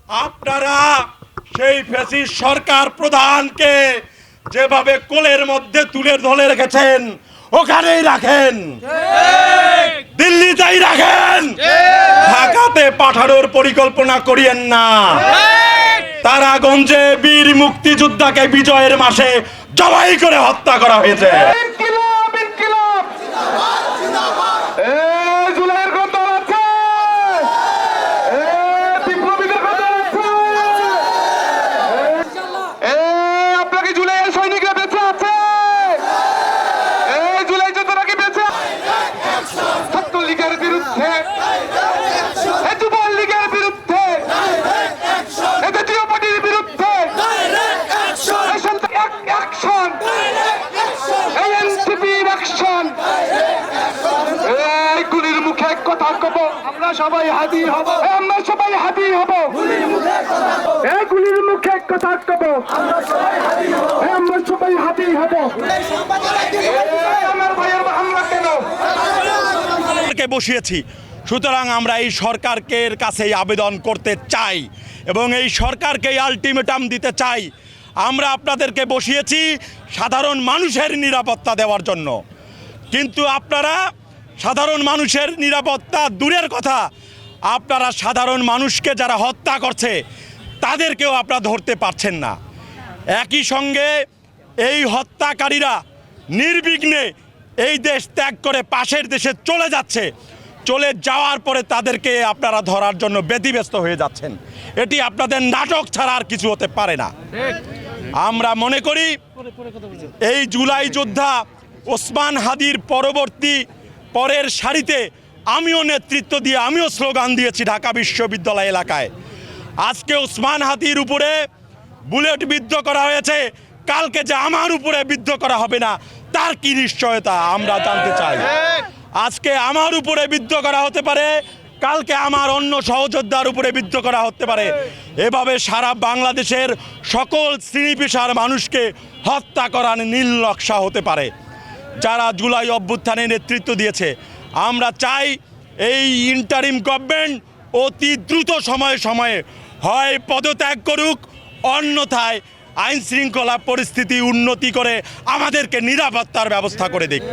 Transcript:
আপনারা সেই ফ্যাসিস্ট সরকার প্রধানকে যেভাবে কোলের মধ্যে তুলে ধরে রেখেছেন ওখানেই রাখেন, দিল্লিতেই রাখেন, ঢাকাতে পাঠানোর পরিকল্পনা করিয়েন না। তারাগঞ্জে বীর মুক্তিযোদ্ধাকে বিজয়ের মাসে জবাই করে হত্যা করা হয়েছে। আমরা সবাই হাজির হব, আমরা সবাই হাজির হব, গুলির মুখে কথা কব, আমরা সবাই হাজির হব, আমরা সবাই হাজির হব। আমার ভাইয়ের হামলা কেন বসিয়েছি? সুতরাং আমরা এই সরকারকে কাছে আবেদন করতে চাই এবং এই সরকারকে আলটিমেটাম দিতে চাই। আমরা আপনাদেরকে বসিয়েছি সাধারণ মানুষের নিরাপত্তা দেওয়ার জন্য, কিন্তু আপনারা সাধারণ মানুষের নিরাপত্তা দূরের কথা, আপনারা সাধারণ মানুষকে যারা হত্যা করছে তাদেরকেও আপনারা ধরতে পারছেন না। একই সঙ্গে এই হত্যাকারীরা নির্বিঘ্নে এই দেশ ত্যাগ করে পাশের দেশে চলে যাচ্ছে, চলে যাওয়ার পরে তাদেরকে আপনারা ধরার জন্য ব্যতিব্যস্ত হয়ে যাচ্ছেন। এটি আপনাদের নাটক ছাড়া আর কিছু হতে পারে না। আমরা মনে করি এই জুলাই যোদ্ধা ওসমান হাদির পরের সারিতে আমিও নেতৃত্ব দিয়ে আমিও স্লোগান দিয়েছি ঢাকা বিশ্ববিদ্যালয় এলাকায়। আজকে ওসমান হাদির উপরে বুলেট বিদ্ধ করা হয়েছে, কালকে যে আমার উপরে বিদ্ধ করা হবে না তার কি নিশ্চয়তা আমরা জানতে চাই। আজকে আমার উপরে বিদ্ধ করা হতে পারে, কালকে আমার অন্য সহযোদ্ধার উপরে বিদ্ধ করা হতে পারে। এভাবে সারা বাংলাদেশের সকল শ্রেণী পেশার মানুষকে হত্যা করার নীল নকশা হতে পারে। যারা জুলাই অভ্যুত্থানে নেতৃত্ব দিয়েছে, আমরা চাই এই ইন্টারিম গভর্নমেন্ট অতি দ্রুত সময়ে হয় পদত্যাগ করুক, অন্যথায় আইন শৃঙ্খলা পরিস্থিতি উন্নতি করে আমাদেরকে নিরাপত্তার ব্যবস্থা করে দিক।